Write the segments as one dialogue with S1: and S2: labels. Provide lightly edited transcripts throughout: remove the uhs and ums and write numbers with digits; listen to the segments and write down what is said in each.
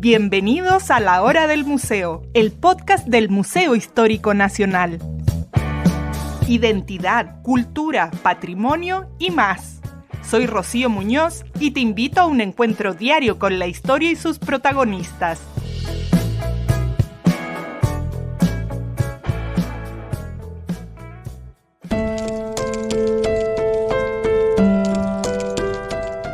S1: Bienvenidos a La Hora del Museo, el podcast del Museo Histórico Nacional. Identidad, cultura, patrimonio y más. Soy Rocío Muñoz y te invito a un encuentro diario con la historia y sus protagonistas.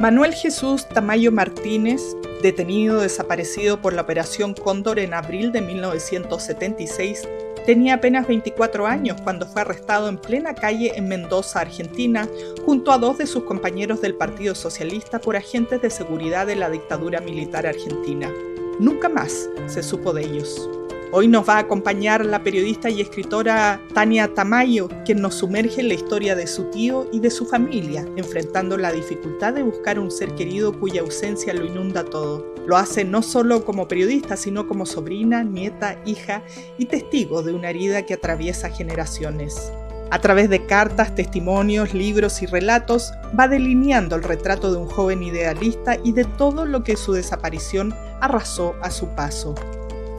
S1: Manuel Jesús Tamayo Martínez, detenido desaparecido por la Operación Cóndor en abril de 1976, tenía apenas 24 años cuando fue arrestado en plena calle en Mendoza, Argentina, junto a dos de sus compañeros del Partido Socialista por agentes de seguridad de la dictadura militar argentina. Nunca más se supo de ellos. Hoy nos va a acompañar la periodista y escritora Tania Tamayo, quien nos sumerge en la historia de su tío y de su familia, enfrentando la dificultad de buscar un ser querido cuya ausencia lo inunda todo. Lo hace no solo como periodista, sino como sobrina, nieta, hija y testigo de una herida que atraviesa generaciones. A través de cartas, testimonios, libros y relatos, va delineando el retrato de un joven idealista y de todo lo que su desaparición arrasó a su paso.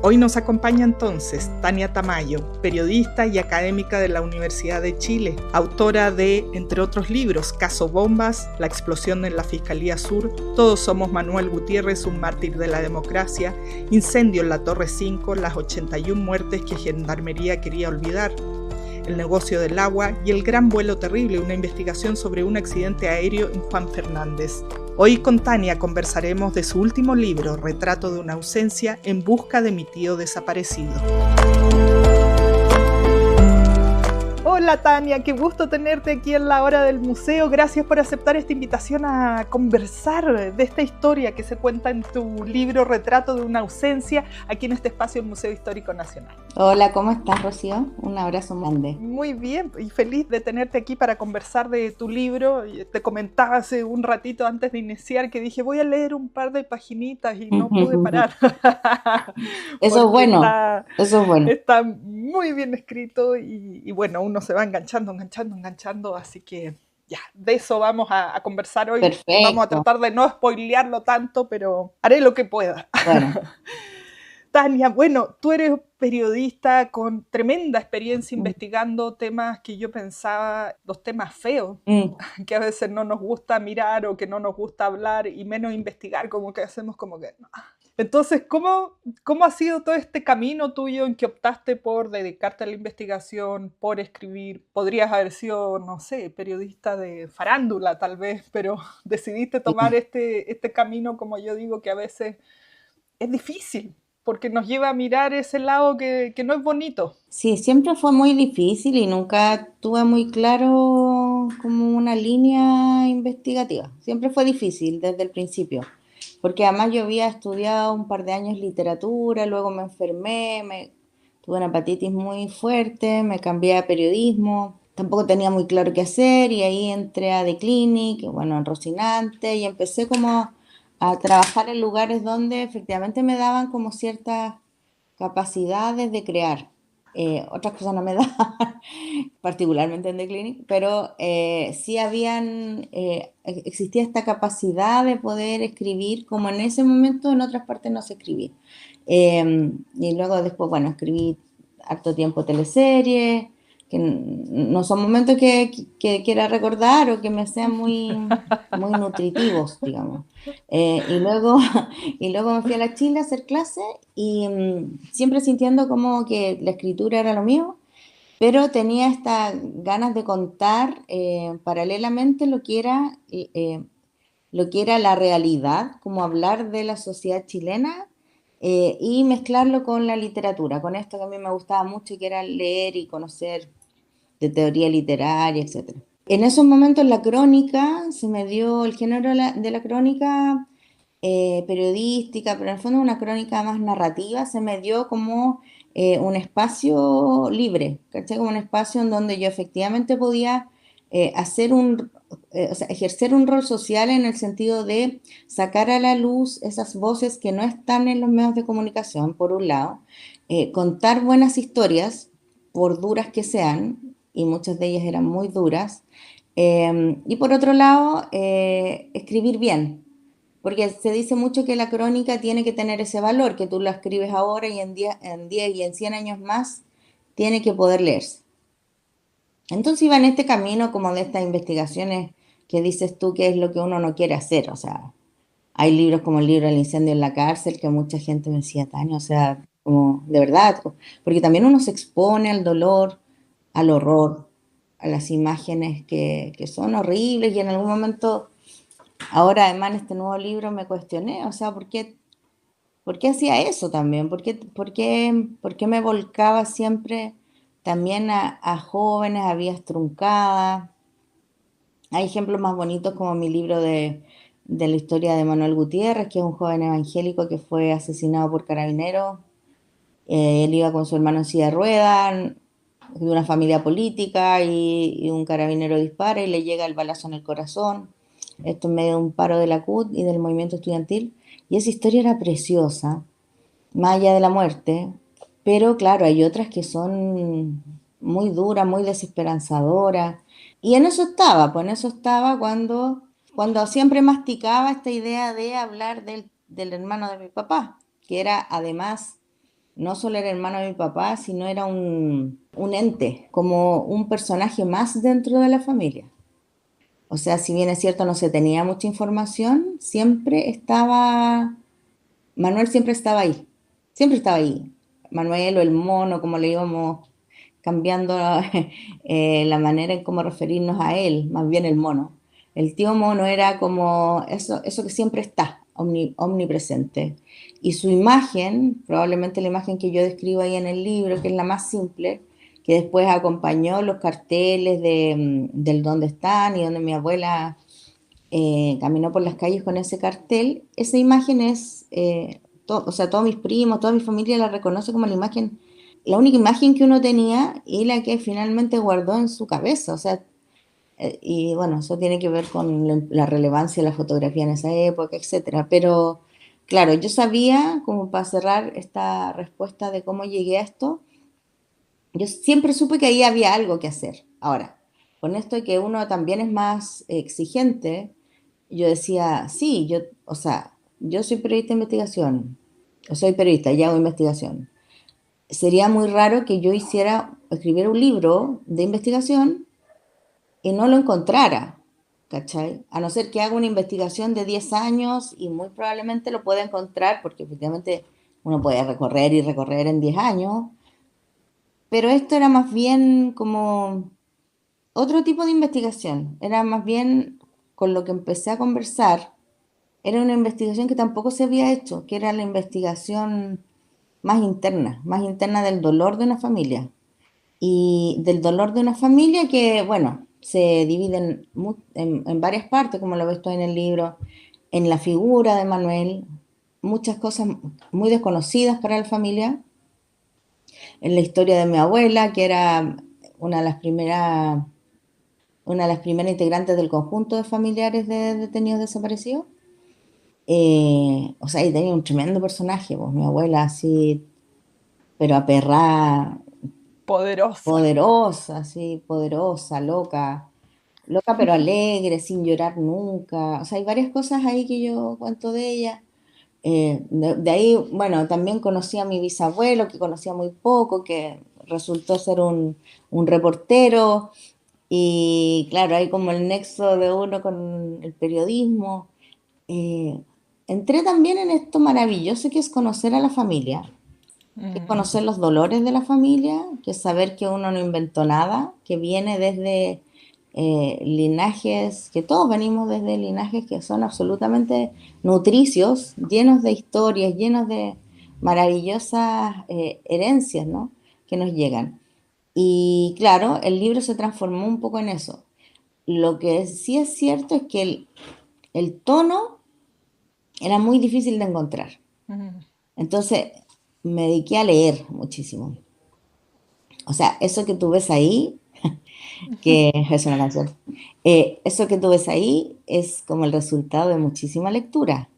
S1: Hoy nos acompaña entonces Tania Tamayo, periodista y académica de la Universidad de Chile, autora de, entre otros libros, Caso Bombas, La explosión en la Fiscalía Sur, Todos somos Manuel Gutiérrez, un mártir de la democracia, Incendio en la Torre 5, las 81 muertes que Gendarmería quería olvidar, El negocio del agua y El gran vuelo terrible, una investigación sobre un accidente aéreo en Juan Fernández. Hoy con Tania conversaremos de su último libro, Retrato de una ausencia, en busca de mi tío desaparecido. Hola Tania, qué gusto tenerte aquí en La Hora del Museo. Gracias por aceptar esta invitación a conversar de esta historia que se cuenta en tu libro Retrato de una ausencia, aquí en este espacio del Museo Histórico Nacional.
S2: Hola, ¿cómo estás, Rocío? Un abrazo grande.
S1: Muy bien, y feliz de tenerte aquí para conversar de tu libro. Te comentaba hace un ratito antes de iniciar que dije, voy a leer un par de paginitas y no pude parar.
S2: Eso es bueno, eso es bueno.
S1: Está muy bien escrito y bueno, uno se va enganchando, así que ya, de eso vamos a conversar hoy.
S2: Perfecto.
S1: Vamos a tratar de no spoilearlo tanto, pero haré lo que pueda.
S2: Bueno.
S1: Tania, bueno, tú eres periodista con tremenda experiencia investigando temas que yo pensaba, los temas feos, que a veces no nos gusta mirar o que no nos gusta hablar y menos investigar, como que hacemos como que no. Entonces, ¿cómo ha sido todo este camino tuyo en que optaste por dedicarte a la investigación, por escribir? Podrías haber sido, no sé, periodista de farándula tal vez, pero decidiste tomar este camino, como yo digo, que a veces es difícil, porque nos lleva a mirar ese lado que no es bonito.
S2: Sí, siempre fue muy difícil y nunca tuve muy claro como una línea investigativa. Siempre fue difícil desde el principio, porque además yo había estudiado un par de años literatura, luego me enfermé, tuve una hepatitis muy fuerte, me cambié a periodismo, tampoco tenía muy claro qué hacer y ahí entré a The Clinic, bueno, en Rocinante y empecé como a trabajar en lugares donde efectivamente me daban como ciertas capacidades de crear. Otras cosas no me daban, particularmente en The Clinic, pero sí existía esta capacidad de poder escribir, como en ese momento en otras partes no se escribía. Y luego después, bueno, escribí harto tiempo teleseries, que no son momentos que quiera recordar o que me sean muy nutritivos, digamos. Y luego me fui a la Chile a hacer clases y siempre sintiendo como que la escritura era lo mío, pero tenía estas ganas de contar paralelamente lo que era la realidad, como hablar de la sociedad chilena y mezclarlo con la literatura, con esto que a mí me gustaba mucho, que era leer y conocer de teoría literaria, etc. En esos momentos la crónica, se me dio el género de la crónica periodística, pero en el fondo una crónica más narrativa, se me dio como un espacio libre, ¿cachai? Como un espacio en donde yo efectivamente podía ejercer un rol social en el sentido de sacar a la luz esas voces que no están en los medios de comunicación, por un lado, contar buenas historias, por duras que sean, y muchas de ellas eran muy duras, y por otro lado, escribir bien, Porque se dice mucho que la crónica tiene que tener ese valor, que tú la escribes ahora y en 10 y en 100 años más tiene que poder leerse. Entonces iba en este camino como de estas investigaciones que dices tú que es lo que uno no quiere hacer. O sea, hay libros como el libro El incendio en la cárcel que mucha gente me decía, Tania, o sea, como de verdad, porque también uno se expone al dolor, al horror, a las imágenes que son horribles y en algún momento, ahora además en este nuevo libro me cuestioné, o sea, ¿por qué hacía eso también? Por qué me volcaba siempre también a jóvenes, a vías truncadas? Hay ejemplos más bonitos como mi libro de la historia de Manuel Gutiérrez, que es un joven evangélico que fue asesinado por carabineros. Él iba con su hermano en silla de ruedas, de una familia política, y un carabinero dispara y le llega el balazo en el corazón. Esto en medio de un paro de la CUT y del movimiento estudiantil. Y esa historia era preciosa, más allá de la muerte. Pero claro, hay otras que son muy duras, muy desesperanzadoras. Y en eso estaba, pues en eso estaba cuando siempre masticaba esta idea de hablar del hermano de mi papá, que era además, no solo era hermano de mi papá, sino era un ente, como un personaje más dentro de la familia. O sea, si bien es cierto no se tenía mucha información, Manuel siempre estaba ahí. Manuel o el mono, como le íbamos cambiando la manera en cómo referirnos a él, más bien el mono. El tío mono era como eso que siempre está, omnipresente. Y su imagen, probablemente la imagen que yo describo ahí en el libro, que es la más simple, que después acompañó los carteles del dónde están y donde mi abuela caminó por las calles con ese cartel, esa imagen es, o sea, todos mis primos, toda mi familia la reconoce como la imagen, la única imagen que uno tenía y la que finalmente guardó en su cabeza. O sea, y bueno, eso tiene que ver con la relevancia de la fotografía en esa época, etcétera. Pero claro, yo sabía, como para cerrar esta respuesta de cómo llegué a esto, yo siempre supe que ahí había algo que hacer. Ahora, con esto de que uno también es más exigente, yo decía, sí, o sea, yo soy periodista de investigación, o soy periodista y hago investigación. Sería muy raro que yo escribiera un libro de investigación y no lo encontrara, ¿cachai? A no ser que haga una investigación de 10 años y muy probablemente lo pueda encontrar, porque efectivamente uno puede recorrer y recorrer en 10 años, pero esto era más bien como otro tipo de investigación, era más bien con lo que empecé a conversar. Era una investigación que tampoco se había hecho, que era la investigación más interna del dolor de una familia. Y del dolor de una familia que, bueno, se divide en varias partes, como lo ves tú en el libro, en la figura de Manuel, muchas cosas muy desconocidas para la familia, en la historia de mi abuela, que era una de las primeras, una de las primeras integrantes del conjunto de familiares de detenidos desaparecidos. O sea, y tenía un tremendo personaje, pues mi abuela así, pero aperrada,
S1: Poderosa.
S2: poderosa, así, poderosa, loca, loca pero alegre, sin llorar nunca. O sea, hay varias cosas ahí que yo cuento de ella. De ahí, bueno, también conocí a mi bisabuelo, que conocía muy poco, que resultó ser un reportero, y claro, hay como el nexo de uno con el periodismo. Eh, Entré también en esto maravilloso que es conocer a la familia, que es
S1: Mm.
S2: conocer los dolores de la familia, que es saber que uno no inventó nada, que viene desde linajes, que todos venimos desde linajes que son absolutamente nutricios, llenos de historias, llenos de maravillosas herencias, ¿no? Que nos llegan. Y claro, el libro se transformó un poco en eso. Lo que sí es cierto es que el tono era muy difícil de encontrar.
S1: Mm.
S2: Entonces me dediqué a leer muchísimo. O sea, eso que tú ves ahí, que es una canción, eso que tú ves ahí es como el resultado de muchísima lectura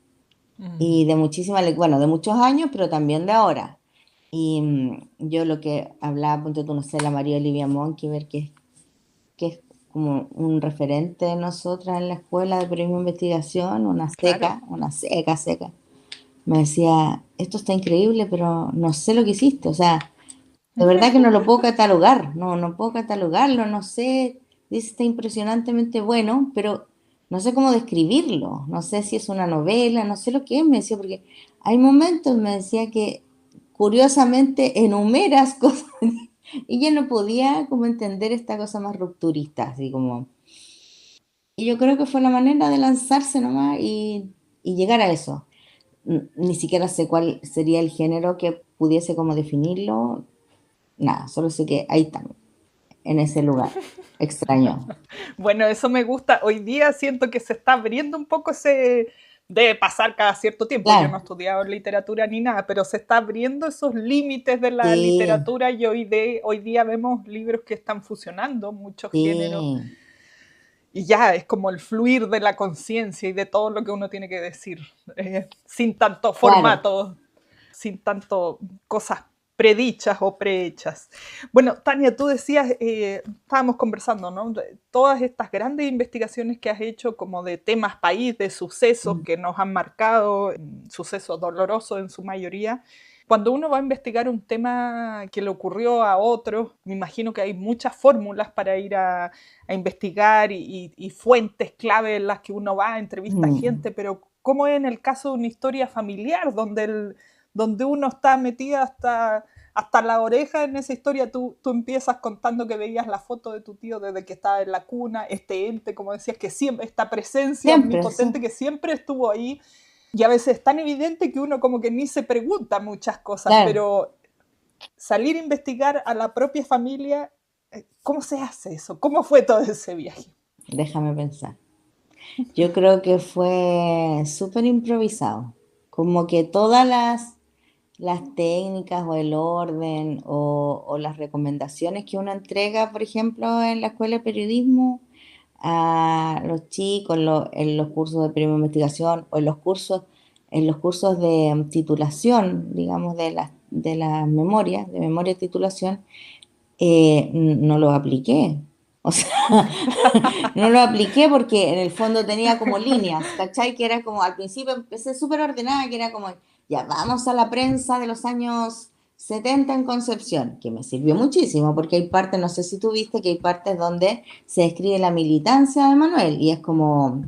S1: Mm.
S2: y de bueno, de muchos años, pero también de ahora. Y yo lo que hablaba, ponte tú, no sé, la María Olivia Monk, ver que es como un referente de nosotras en la escuela de periodismo de investigación,
S1: Claro.
S2: una seca, seca. Me decía, esto está increíble, pero no sé lo que hiciste, o sea, de verdad que no lo puedo catalogar, no puedo catalogarlo, no sé, dice, está impresionantemente bueno, pero no sé cómo describirlo, no sé si es una novela, no sé lo que es, me decía, porque hay momentos, me decía, que curiosamente enumeras cosas y ya no podía como entender esta cosa más rupturista, así como... Y yo creo que fue la manera de lanzarse nomás y llegar a eso. Ni siquiera sé cuál sería el género que pudiese como definirlo, nada, solo sé que ahí estamos, en ese lugar extraño.
S1: Bueno, eso me gusta. Hoy día siento que se está abriendo un poco ese... Debe pasar cada cierto tiempo. Yo no he
S2: Claro,
S1: estudiado literatura ni nada, pero se está abriendo esos límites de la
S2: sí,
S1: literatura y hoy día vemos libros que están fusionando muchos géneros
S2: sí,
S1: y ya es como el fluir de la conciencia y de todo lo que uno tiene que decir, sin tanto
S2: claro,
S1: formato, sin tanto cosas predichas o prehechas. Bueno, Tania, tú decías, estábamos conversando, ¿no? De todas estas grandes investigaciones que has hecho como de temas país, de sucesos
S2: mm,
S1: que nos han marcado, sucesos dolorosos en su mayoría. Cuando uno va a investigar un tema que le ocurrió a otros, me imagino que hay muchas fórmulas para ir a investigar y fuentes clave en las que uno va, entrevista a
S2: mm,
S1: gente, pero ¿cómo es en el caso de una historia familiar donde uno está metida hasta la oreja en esa historia? Tú empiezas contando que veías la foto de tu tío desde que estaba en la cuna, este ente, como decías, que siempre, esta presencia
S2: siempre, sí,
S1: omnipotente que siempre estuvo ahí, y a veces es tan evidente que uno como que ni se pregunta muchas cosas,
S2: claro,
S1: pero salir a investigar a la propia familia, ¿cómo se hace eso? ¿Cómo fue todo ese viaje?
S2: déjame pensar. Yo creo que fue súper improvisado, como que todas las técnicas o el orden o las recomendaciones que uno entrega, por ejemplo, en la escuela de periodismo a los chicos en los cursos de periodismo de investigación o en los cursos de titulación, digamos, de las memorias, de memoria de titulación, no lo apliqué. O sea, no lo apliqué porque en el fondo tenía como líneas, ¿cachai? Que era como, al principio empecé súper ordenada, que era como, ya vamos a la prensa de los años 70 en Concepción, que me sirvió muchísimo porque hay partes, no sé si tú viste, que hay partes donde se describe la militancia de Manuel y es como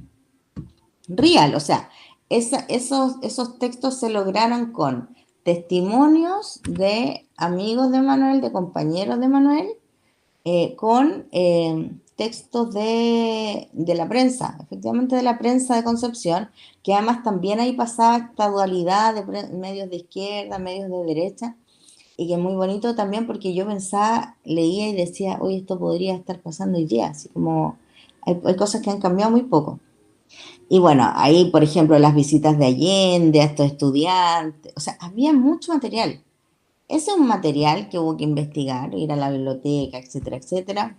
S2: real, o sea, esos textos se lograron con testimonios de amigos de Manuel, de compañeros de Manuel, con textos de la prensa, efectivamente de la prensa de Concepción, que además también ahí pasaba esta dualidad de medios de izquierda, medios de derecha, y que es muy bonito también porque yo pensaba, leía y decía, oye, esto podría estar pasando hoy día, así como hay cosas que han cambiado muy poco. Y bueno, ahí, por ejemplo, las visitas de Allende a estos estudiantes, o sea, había mucho material. Ese es un material que hubo que investigar, ir a la biblioteca, etcétera, etcétera.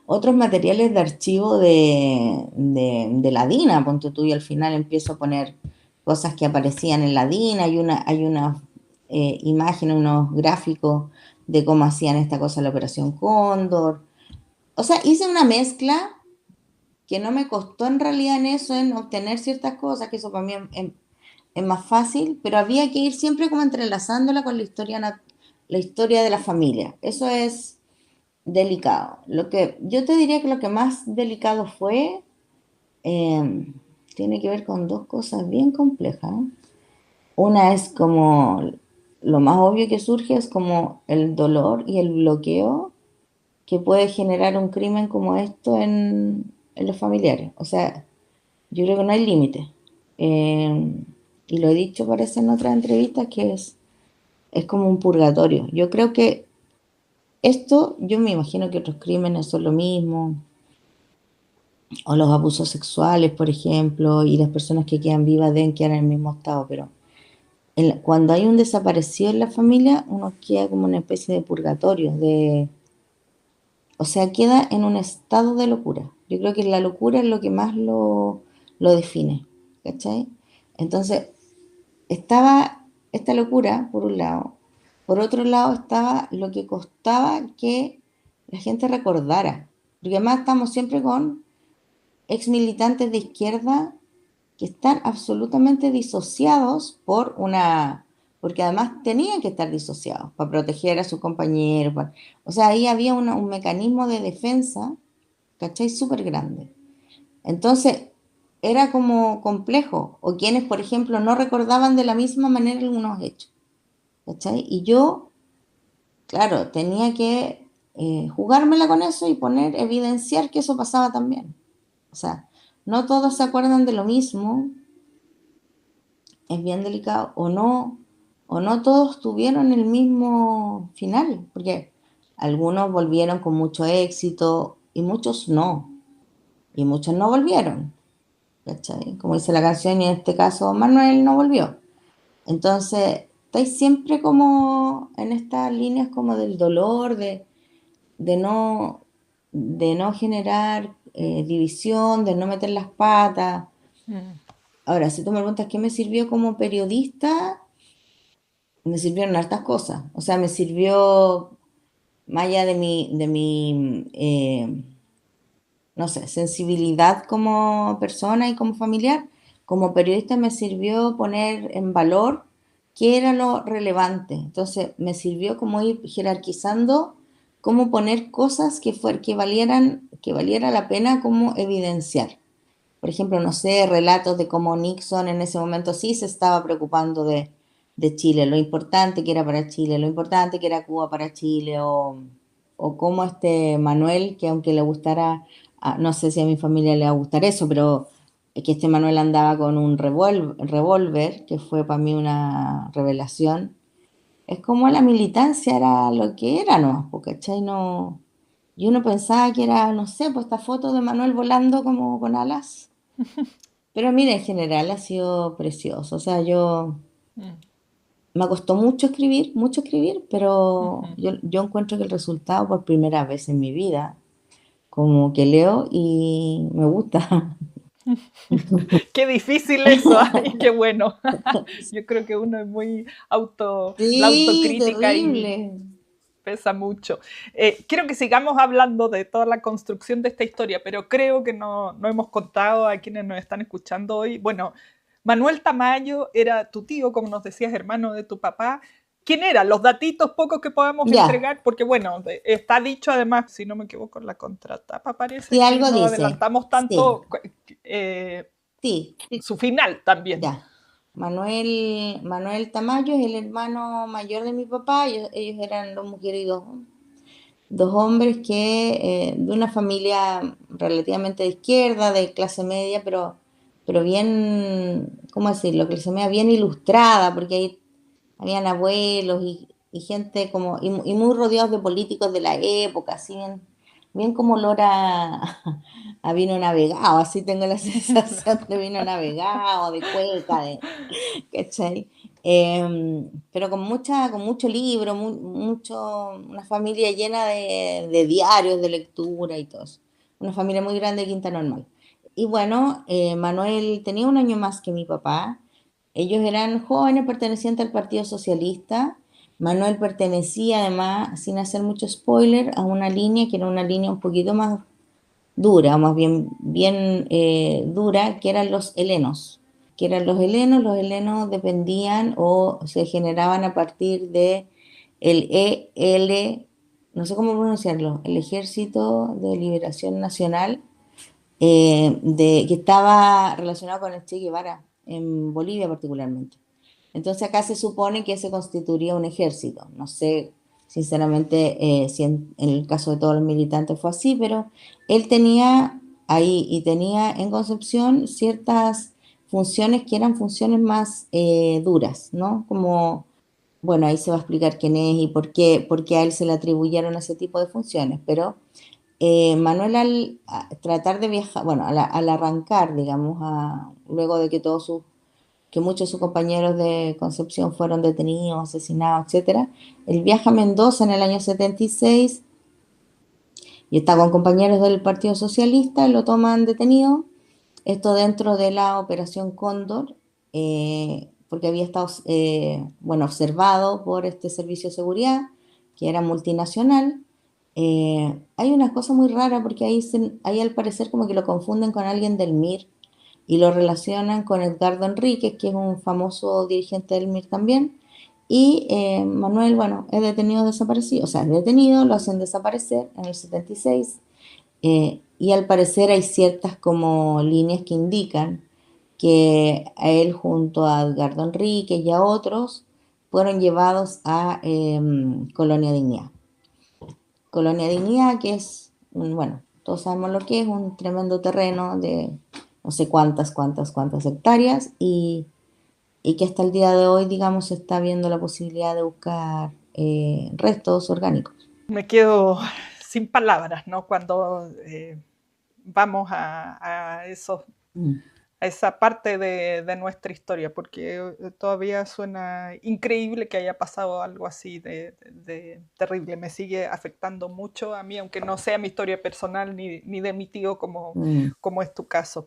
S2: Otros materiales de archivo de la DINA, ponte tú, y al final empiezo a poner cosas que aparecían en la DINA, hay una imagen, unos gráficos de cómo hacían esta cosa la Operación Cóndor. O sea, hice una mezcla que no me costó en realidad en eso, en obtener ciertas cosas, que eso para mí es más fácil, pero había que ir siempre como entrelazándola con la historia de la familia. Eso es delicado. Lo que yo te diría que lo que más delicado fue, eh, tiene que ver con dos cosas bien complejas. Una es como lo más obvio que surge es como el dolor y el bloqueo que puede generar un crimen como esto en los familiares. O sea, yo creo que no hay límite. Eh, y lo he dicho, parece en otras entrevistas, que es como un purgatorio. Yo creo que esto, yo me imagino que otros crímenes son lo mismo, o los abusos sexuales, por ejemplo, y las personas que quedan vivas deben quedar en el mismo estado, pero cuando hay un desaparecido en la familia, uno queda como una especie de purgatorio, o sea, queda en un estado de locura. Yo creo que la locura es lo que más lo define, ¿cachai? Entonces, estaba esta locura, por un lado. Por otro lado, estaba lo que costaba que la gente recordara. Porque además estamos siempre con ex militantes de izquierda que están absolutamente disociados porque además tenían que estar disociados para proteger a sus compañeros. O sea, ahí había un mecanismo de defensa, ¿cachai? Súper grande. Entonces, era como complejo, o quienes, por ejemplo, no recordaban de la misma manera algunos hechos, ¿cachai? Y yo, claro, tenía que jugármela con eso y evidenciar que eso pasaba también. O sea, no todos se acuerdan de lo mismo, es bien delicado, o no todos tuvieron el mismo final, porque algunos volvieron con mucho éxito y muchos no volvieron, ¿cachai? Como dice la canción, y en este caso Manuel no volvió. Entonces, estáis siempre como en estas líneas como del dolor, de no, de no generar división, de no meter las patas.
S1: Mm.
S2: Ahora, si tú me preguntas qué me sirvió como periodista, me sirvieron hartas cosas. O sea, me sirvió, más allá de mi no sé, sensibilidad como persona y como familiar, como periodista me sirvió poner en valor qué era lo relevante. Entonces, me sirvió como ir jerarquizando, cómo poner cosas que valiera la pena como evidenciar. Por ejemplo, no sé, relatos de cómo Nixon en ese momento sí se estaba preocupando de Chile, lo importante que era para Chile, lo importante que era Cuba para Chile, o cómo este Manuel, que aunque le gustara, no sé si a mi familia le va a gustar eso, pero que este Manuel andaba con un revólver, que fue para mí una revelación. Es como la militancia era lo que era, ¿no? ¿Cachai? No, yo no pensaba que era, no sé, pues esta foto de Manuel volando como con alas. Pero mira, en general ha sido precioso. O sea,
S1: Mm.
S2: me costó mucho escribir, pero
S1: Ujú.
S2: yo encuentro que el resultado por primera vez en mi vida, como que leo y me gusta.
S1: Qué difícil eso, ay, qué bueno. Yo creo que uno es muy la
S2: Sí,
S1: autocrítica y
S2: terrible.
S1: pesa mucho. Quiero que sigamos hablando de toda la construcción de esta historia, pero creo que no hemos contado a quienes nos están escuchando hoy. Bueno, Manuel Tamayo era tu tío, como nos decías, hermano de tu papá. ¿Quién era? Los datitos pocos que podamos
S2: Ya,
S1: entregar, porque bueno, está dicho además, si no me equivoco, en la contratapa parece,
S2: si
S1: si
S2: algo
S1: no
S2: dice.
S1: adelantamos
S2: Sí,
S1: tanto eh,
S2: sí,
S1: su final también.
S2: ya. Manuel Tamayo es el hermano mayor de mi papá. Ellos eran dos mujeres y dos hombres que de una familia relativamente de izquierda, de clase media, pero bien, ¿cómo decirlo? Clase media bien ilustrada, porque ahí habían abuelos y gente y muy rodeados de políticos de la época, así bien como olor a vino navegado, así tengo la sensación de vino navegado, de cueca, ¿cachai? Pero con mucho libro, una familia llena de diarios, de lectura y todo eso. Una familia muy grande de Quinta Normal. Y bueno, Manuel tenía un año más que mi papá. Ellos eran jóvenes pertenecientes al Partido Socialista. Manuel pertenecía además, sin hacer mucho spoiler, a una línea que era una línea un poquito más dura, más bien dura, que eran los helenos. Que eran los helenos dependían o se generaban a partir de el no sé cómo pronunciarlo, el Ejército de Liberación Nacional, que estaba relacionado con el Che Guevara, en Bolivia particularmente. Entonces acá se supone que se constituiría un ejército. No sé, sinceramente, si en el caso de todos los militantes fue así, pero él tenía ahí y tenía en Concepción ciertas funciones que eran funciones más duras, ¿no? Como, bueno, ahí se va a explicar quién es y por qué a él se le atribuyeron ese tipo de funciones, pero Manuel al tratar de viajar, bueno, al arrancar, digamos, luego de que muchos de sus compañeros de Concepción fueron detenidos, asesinados, etcétera, él viaja a Mendoza en el año 76 y está con compañeros del Partido Socialista, lo toman detenido, esto dentro de la Operación Cóndor, porque había estado, bueno, observado por este servicio de seguridad, que era multinacional, Hay una cosa muy rara porque ahí al parecer como que lo confunden con alguien del MIR y lo relacionan con Edgardo Enríquez, que es un famoso dirigente del MIR también. Y Manuel, bueno, es detenido desaparecido, o sea, es detenido, lo hacen desaparecer en el 76, y al parecer hay ciertas como líneas que indican que a él junto a Edgardo Enríquez y a otros fueron llevados a Colonia Dignidad. Colonia Dignidad, que es, bueno, todos sabemos lo que es, un tremendo terreno de no sé cuántas hectáreas y que hasta el día de hoy, digamos, se está viendo la posibilidad de buscar restos orgánicos.
S1: Me quedo sin palabras, ¿no? Cuando vamos a esos
S2: Mm.
S1: a esa parte de nuestra historia, porque todavía suena increíble que haya pasado algo así de terrible. Me sigue afectando mucho a mí, aunque no sea mi historia personal ni de mi tío
S2: Mm.
S1: como es tu caso.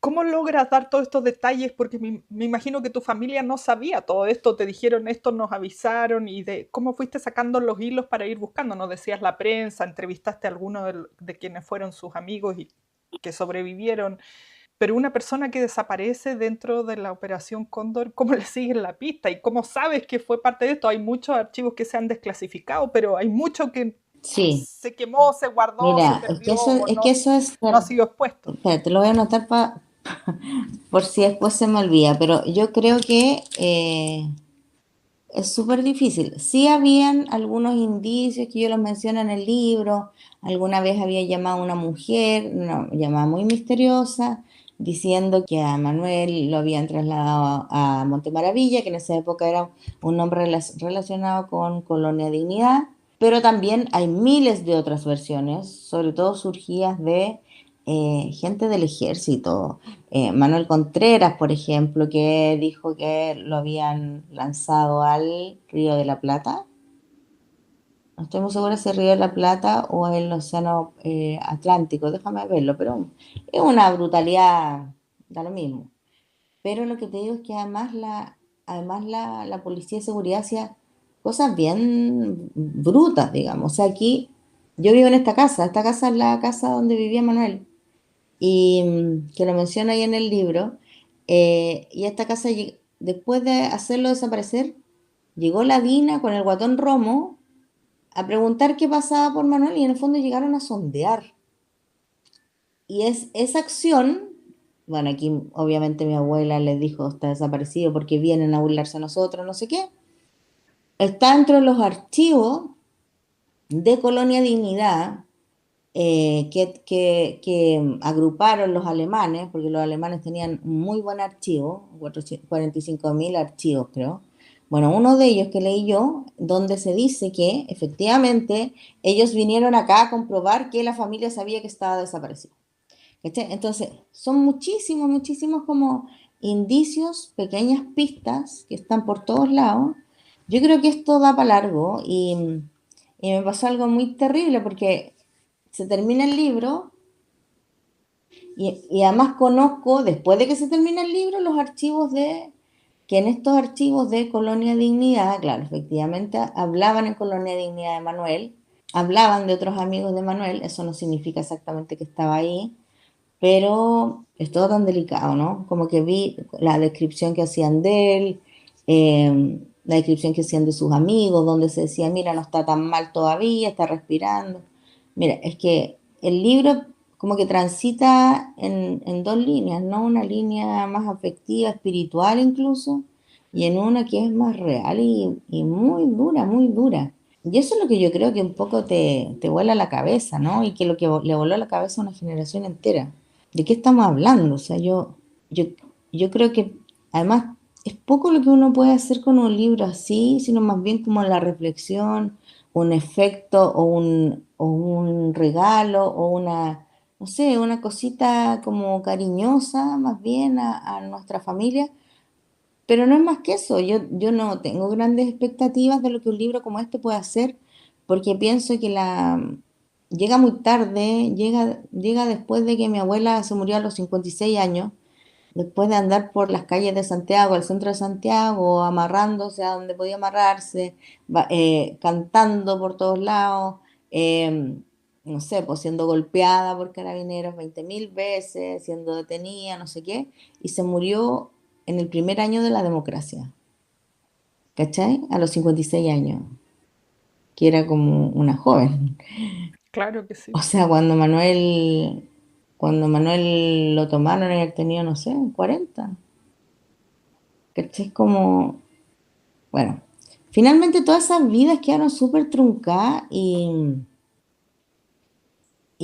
S1: ¿Cómo logras dar todos estos detalles? Porque me imagino que tu familia no sabía todo esto, te dijeron esto, nos avisaron, y de cómo fuiste sacando los hilos para ir buscando. Nos decías la prensa, entrevistaste a algunos de quienes fueron sus amigos y que sobrevivieron, pero una persona que desaparece dentro de la Operación Cóndor, ¿cómo le siguen la pista? ¿Y cómo sabes que fue parte de esto? Hay muchos archivos que se han desclasificado, pero hay mucho que
S2: Sí,
S1: se quemó, se guardó, se
S2: mira, es que
S1: perdió
S2: eso
S1: o
S2: es, que eso es,
S1: no ha sido expuesto.
S2: espérate, lo voy a anotar por si después se me olvida, pero yo creo que es súper difícil. Sí habían algunos indicios que yo los menciono en el libro. Alguna vez había llamado a una mujer, una llamada muy misteriosa, diciendo que a Manuel lo habían trasladado a Montemaravilla, que en esa época era un nombre relacionado con Colonia Dignidad. Pero también hay miles de otras versiones, sobre todo surgidas de gente del ejército. Manuel Contreras, por ejemplo, que dijo que lo habían lanzado al Río de la Plata. No estoy muy segura si es Río de la Plata o el Océano Atlántico, déjame verlo, pero es una brutalidad, da lo mismo. Pero lo que te digo es que además la Policía de Seguridad hacía cosas bien brutas, digamos. O sea, aquí yo vivo en esta casa es la casa donde vivía Manuel y que lo menciona ahí en el libro, y esta casa, después de hacerlo desaparecer, llegó la DINA con el guatón Romo a preguntar qué pasaba por Manuel y en el fondo llegaron a sondear. Y esa acción, bueno, aquí obviamente mi abuela les dijo está desaparecido porque vienen a burlarse a nosotros, no sé qué, está dentro de los archivos de Colonia Dignidad, que agruparon los alemanes, porque los alemanes tenían un muy buen archivo, 45.000 archivos creo. Bueno, uno de ellos que leí yo, donde se dice que efectivamente ellos vinieron acá a comprobar que la familia sabía que estaba desaparecido. ¿Cachai? Entonces, son muchísimos como indicios, pequeñas pistas que están por todos lados. Yo creo que esto da para largo y me pasó algo muy terrible porque se termina el libro y además conozco, después de que se termina el libro, los archivos que en estos archivos de Colonia Dignidad, claro, efectivamente hablaban en Colonia Dignidad de Manuel, hablaban de otros amigos de Manuel, eso no significa exactamente que estaba ahí, pero es todo tan delicado, ¿no? Como que vi la descripción que hacían de él, la descripción que hacían de sus amigos, donde se decía, mira, no está tan mal todavía, está respirando. Mira, es que el libro como que transita en dos líneas, ¿no? Una línea más afectiva, espiritual incluso, y en una que es más real y muy dura, muy dura. Y eso es lo que yo creo que un poco te vuela la cabeza, ¿no? Y que lo que le voló la cabeza a una generación entera. ¿De qué estamos hablando? O sea, yo, yo creo que además es poco lo que uno puede hacer con un libro así, sino más bien como la reflexión, un efecto o un regalo o una, no sé, una cosita como cariñosa más bien a nuestra familia, pero no es más que eso. Yo no tengo grandes expectativas de lo que un libro como este puede hacer, porque pienso que llega muy tarde, llega después de que mi abuela se murió a los 56 años, después de andar por las calles de Santiago, al centro de Santiago, amarrándose a donde podía amarrarse, cantando por todos lados, eh, no sé, pues siendo golpeada por carabineros 20.000 veces, siendo detenida, no sé qué, y se murió en el primer año de la democracia, ¿cachai? A los 56 años, que era como una joven.
S1: Claro que sí.
S2: O sea, cuando Manuel lo tomaron, él tenía, no sé, 40. ¿Cachai? Como, bueno, finalmente todas esas vidas quedaron súper truncadas y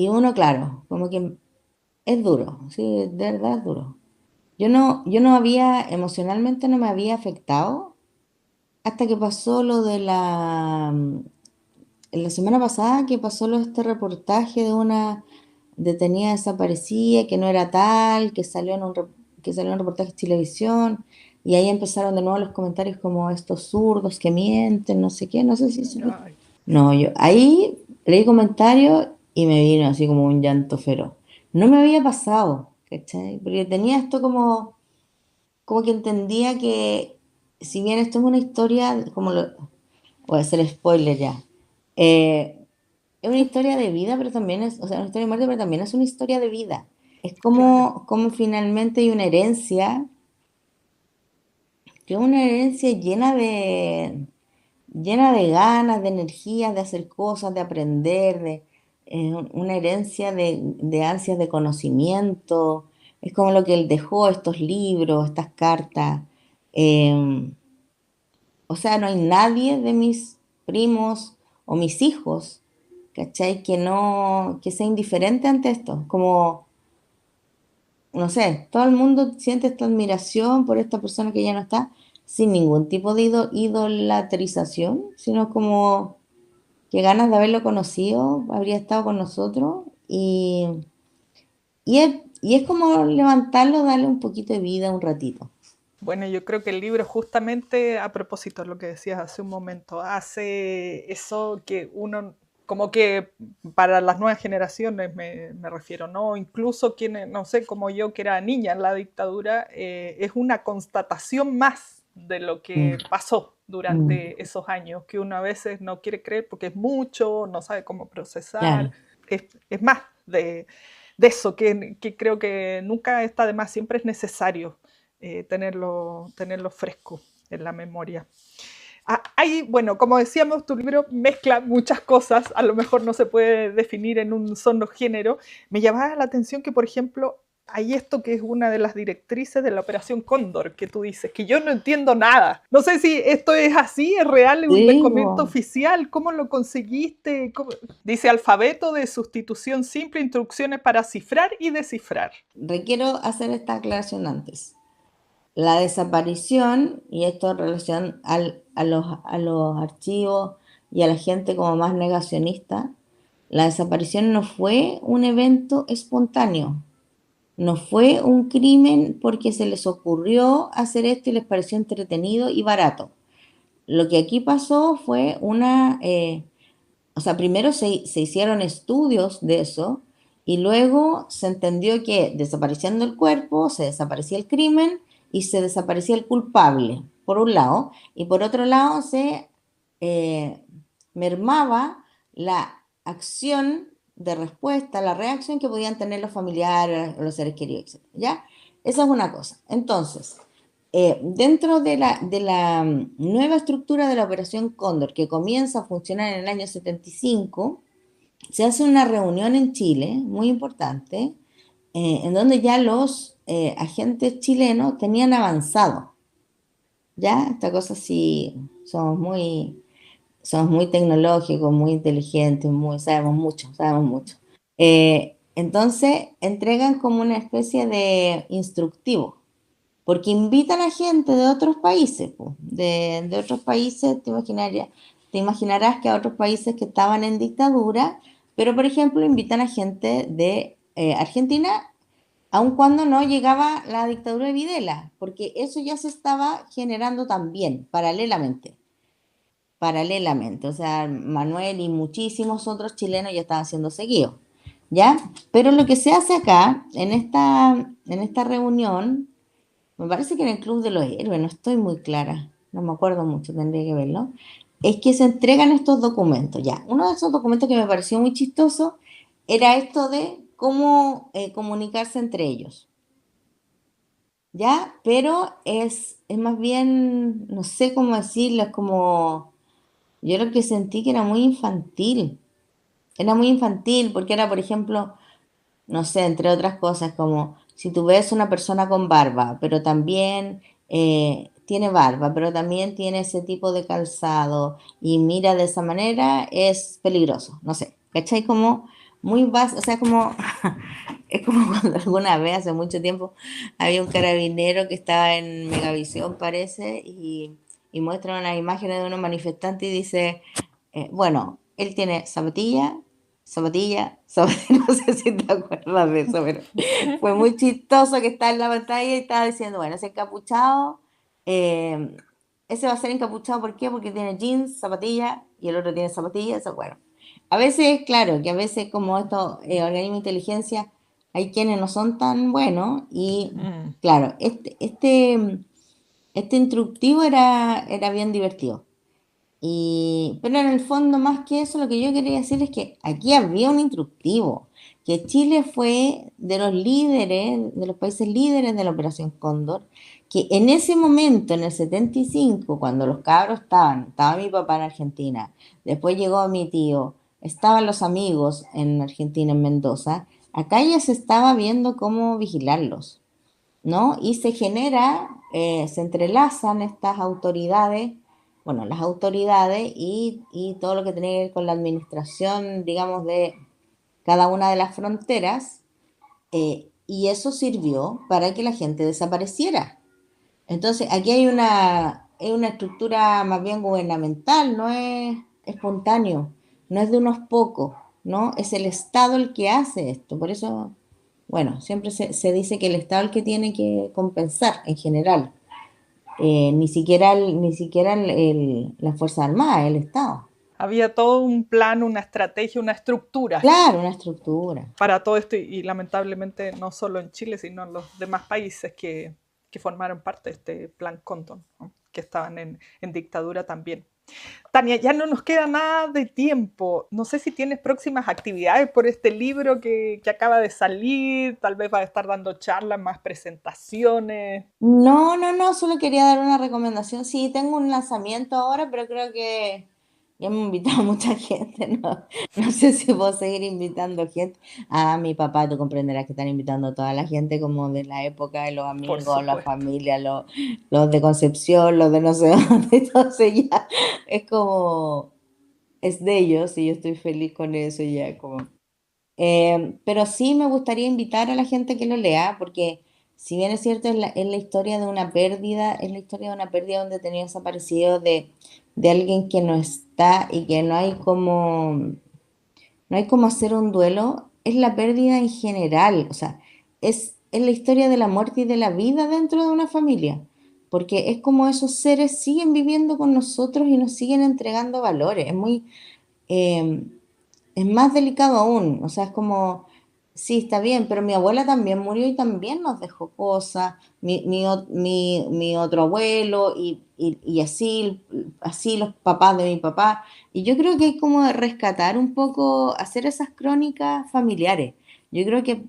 S2: uno, claro, como que es duro, sí, de verdad es duro. Yo no había, emocionalmente no me había afectado hasta que pasó lo de la semana pasada que pasó este reportaje de una detenida desaparecida que no era tal, que salió en un reportaje de televisión, y ahí empezaron de nuevo los comentarios como estos zurdos que mienten, no sé qué, no sé si
S1: Ay,
S2: no, yo ahí leí comentarios y me vino así como un llanto feroz. No me había pasado, ¿cachai? Porque tenía esto como que entendía que si bien esto es una historia, voy a hacer spoiler ya. Es una historia de vida, pero también es, o sea, una historia de muerte, pero también es una historia de vida. Es
S1: claro.
S2: como finalmente hay una herencia, que es una herencia llena de ganas, de energías, de hacer cosas, de aprender, una herencia de ansias de conocimiento. Es como lo que él dejó, estos libros, estas cartas. Eh, o sea, no hay nadie de mis primos o mis hijos, ¿cachai? Que sea indiferente ante esto. Como, no sé, todo el mundo siente esta admiración por esta persona que ya no está, sin ningún tipo de idolatrización, sino como que ganas de haberlo conocido, habría estado con nosotros y es como levantarlo, darle un poquito de vida un ratito.
S1: Bueno, yo creo que el libro justamente, a propósito de lo que decías hace un momento, hace eso que uno, como que para las nuevas generaciones me refiero, ¿no? Incluso quienes, no sé, como yo que era niña en la dictadura, es una constatación más de lo
S2: Mm,
S1: que pasó
S2: mm,
S1: durante esos años, que uno a veces no quiere creer porque es mucho, no sabe cómo procesar,
S2: claro,
S1: es más de eso, que creo que nunca está de más, siempre es necesario tenerlo fresco en la memoria. Hay, bueno, como decíamos, tu libro mezcla muchas cosas, a lo mejor no se puede definir en un solo género. Me llamaba la atención que, por ejemplo, hay esto que es una de las directrices de la Operación Cóndor, que tú dices, que yo no entiendo nada. No sé si esto es así, es real, es un
S2: sí,
S1: documento
S2: po.
S1: oficial, ¿cómo lo conseguiste? Dice alfabeto de sustitución simple, instrucciones para cifrar y descifrar.
S2: Requiero hacer esta aclaración antes. La desaparición, y esto en relación a los archivos y a la gente como más negacionista, la desaparición no fue un evento espontáneo, no fue un crimen porque se les ocurrió hacer esto y les pareció entretenido y barato. Lo que aquí pasó fue o sea, primero se hicieron estudios de eso y luego se entendió que desapareciendo el cuerpo, se desaparecía el crimen y se desaparecía el culpable, por un lado, y por otro lado se eh, mermaba la acción de respuesta, la reacción que podían tener los familiares, los seres queridos, etc. ¿Ya? Esa es una cosa. Entonces, dentro de la nueva estructura de la Operación Cóndor, que comienza a funcionar en el año 75, se hace una reunión en Chile, muy importante, en donde ya los agentes chilenos tenían avanzado. Ya, esta cosa sí, somos muy tecnológicos, muy inteligentes, sabemos mucho, sabemos mucho. Entonces, entregan como una especie de instructivo porque invitan a gente de otros países, po, de otros países, te imaginarás que a otros países que estaban en dictadura, pero por ejemplo invitan a gente de Argentina, aun cuando no llegaba la dictadura de Videla, porque eso ya se estaba generando también, paralelamente, o sea, Manuel y muchísimos otros chilenos ya estaban siendo seguidos, ¿ya? Pero lo que se hace acá, en esta reunión, me parece que en el Club de los Héroes, no estoy muy clara, no me acuerdo mucho, tendría que verlo. es que se entregan estos documentos. Ya, uno de esos documentos que me pareció muy chistoso era esto de cómo comunicarse entre ellos, ¿ya? Pero es más bien, no sé cómo decirlo, es como, yo lo que sentí que era muy infantil porque era, por ejemplo, no sé, entre otras cosas, como si tú ves una persona con barba, pero también tiene barba, pero también tiene ese tipo de calzado y mira de esa manera, es peligroso, no sé, ¿cachai? Como muy básico, o sea, como, es como cuando alguna vez, hace mucho tiempo, había un carabinero que estaba en Megavisión, parece, y muestra unas imágenes de unos manifestantes y dice, bueno, él tiene zapatilla, zapatilla, zapatilla, no sé si te acuerdas de eso, pero fue muy chistoso que está en la pantalla y estaba diciendo, bueno, ese encapuchado, eh, ese va a ser encapuchado, ¿por qué? Porque tiene jeans, zapatilla, y el otro tiene zapatillas, eso, bueno. A veces, claro, que a veces como estos organismos de inteligencia, hay quienes no son tan buenos y,
S1: Mm.
S2: claro, este instructivo era bien divertido. Pero en el fondo, más que eso, lo que yo quería decir es que aquí había un instructivo, que Chile fue de los líderes, de los países líderes de la Operación Cóndor, que en ese momento, en el 75, cuando los cabros estaba mi papá en Argentina, después llegó mi tío, estaban los amigos en Argentina, en Mendoza, acá ya se estaba viendo cómo vigilarlos, ¿no? Y se genera, se entrelazan estas autoridades, bueno, las autoridades y todo lo que tiene que ver con la administración, digamos, de cada una de las fronteras, y eso sirvió para que la gente desapareciera. Entonces, aquí hay una estructura más bien gubernamental, no es espontáneo, no es de unos pocos, ¿no? Es el Estado el que hace esto. Por eso, bueno, siempre se dice que el Estado es el que tiene que compensar en general. Ni siquiera la Fuerza Armada, el Estado.
S1: Había todo un plan, una estrategia, una estructura
S2: Claro, una estructura.
S1: para todo esto y lamentablemente no solo en Chile, sino en los demás países que formaron parte de este plan Condon, ¿no? Que estaban en dictadura también. Tania, ya no nos queda nada de tiempo. No sé si tienes próximas actividades por este libro que acaba de salir. Tal vez vas a estar dando charlas, más presentaciones.
S2: No, no, no, solo quería dar una recomendación. Sí, tengo un lanzamiento ahora, pero creo que ya me he invitado a mucha gente, ¿no? No sé si puedo seguir invitando gente. Ah, mi papá, tú comprenderás que están invitando a toda la gente como de la época, de los
S1: Por
S2: amigos, la
S1: supuesto.
S2: familia, los de Concepción, los de no sé dónde, entonces ya es como, es de ellos y yo estoy feliz con eso ya, como pero sí me gustaría invitar a la gente que lo lea, porque si bien es cierto, es la historia de una pérdida, es la historia de una pérdida donde tenía desaparecido de alguien que no está y que no hay como hacer un duelo, es la pérdida en general, o sea, es la historia de la muerte y de la vida dentro de una familia, porque es como esos seres siguen viviendo con nosotros y nos siguen entregando valores, eh, es más delicado aún, o sea, es como, sí, está bien, pero mi abuela también murió y también nos dejó cosas, mi otro abuelo y así, así los papás de mi papá. Y yo creo que hay como de rescatar un poco, hacer esas crónicas familiares. Yo creo que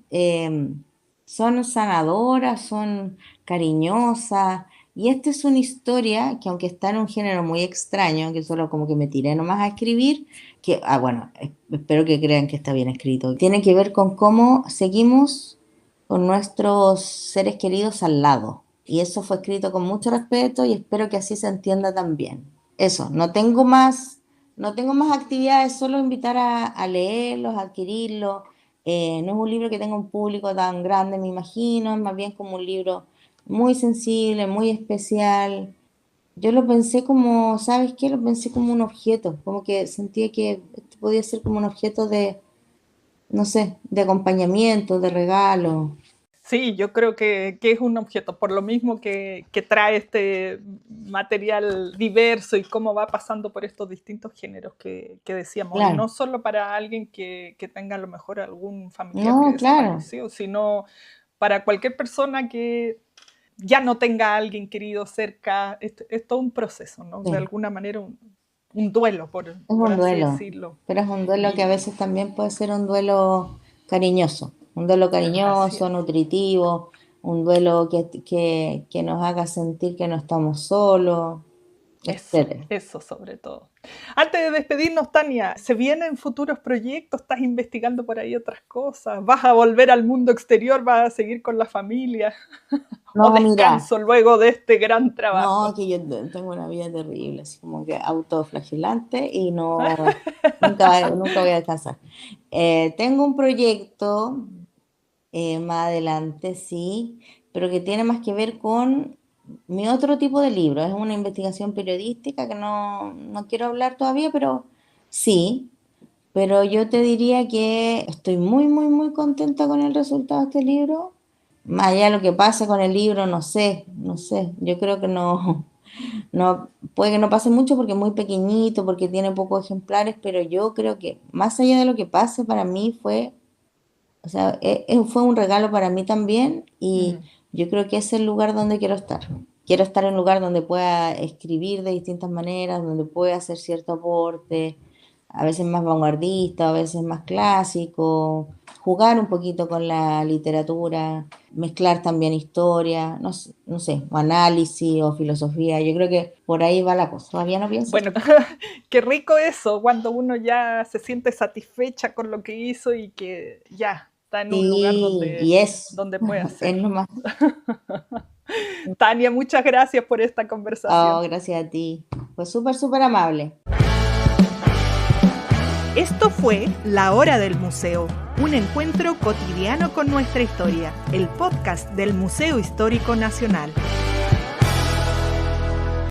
S2: son sanadoras, son cariñosas. Y esta es una historia que aunque está en un género muy extraño, que solo como que me tiré nomás a escribir, que, bueno, espero que crean que está bien escrito. Tiene que ver con cómo seguimos con nuestros seres queridos al lado. Y eso fue escrito con mucho respeto y espero que así se entienda también. Eso, no tengo más actividades, solo invitar a leerlos, a adquirirlos. No es un libro que tenga un público tan grande, me imagino, es más bien como un libro muy sensible, muy especial. Yo lo pensé como, ¿sabes qué? Lo pensé como un objeto, como que sentía que esto podía ser como un objeto de, no sé, de acompañamiento, de regalo.
S1: Sí, yo creo que es un objeto, por lo mismo que trae este material diverso y cómo va pasando por estos distintos géneros que decíamos, y
S2: Claro,
S1: no solo para alguien que tenga a lo mejor algún familiar que
S2: no, claro,
S1: desapareció, sino para cualquier persona que ya no tenga a alguien querido cerca. Es todo un proceso, ¿no? De
S2: sí.
S1: alguna manera un duelo, por
S2: un
S1: así
S2: duelo,
S1: decirlo.
S2: pero es un duelo que a veces también puede ser un duelo cariñoso, nutritivo, un duelo que nos haga sentir que no estamos solos, etcétera.
S1: Eso sobre todo. Antes de despedirnos, Tania, ¿se vienen futuros proyectos? ¿Estás investigando por ahí otras cosas? ¿Vas a volver al mundo exterior? ¿Vas a seguir con la familia? ¿O
S2: No, mira,
S1: descanso luego de este gran trabajo?
S2: no, que yo tengo una vida terrible, así como que autoflagelante y nunca voy a descansar. Tengo un proyecto más adelante, sí, pero que tiene más que ver con mi otro tipo de libro. Es una investigación periodística que no quiero hablar todavía, pero sí. Pero yo te diría que estoy muy, muy, muy contenta con el resultado de este libro. Más allá de lo que pase con el libro, no sé. Yo creo que no, puede que no pase mucho porque es muy pequeñito, porque tiene pocos ejemplares, pero yo creo que más allá de lo que pase, para mí fue, o sea, fue un regalo para mí también y yo creo que es el lugar donde quiero estar. Quiero estar en un lugar donde pueda escribir de distintas maneras, donde pueda hacer cierto aporte, a veces más vanguardista, a veces más clásico, jugar un poquito con la literatura, mezclar también historia, no sé, o análisis o filosofía. Yo creo que por ahí va la cosa. Todavía no pienso.
S1: Bueno, qué rico eso, cuando uno ya se siente satisfecha con lo que hizo y que ya está en un lugar donde puede hacer.
S2: Es nomás.
S1: Tania, muchas gracias por esta conversación.
S2: Oh, gracias a ti. Fue súper, súper amable.
S1: Esto fue La Hora del Museo, un encuentro cotidiano con nuestra historia, el podcast del Museo Histórico Nacional.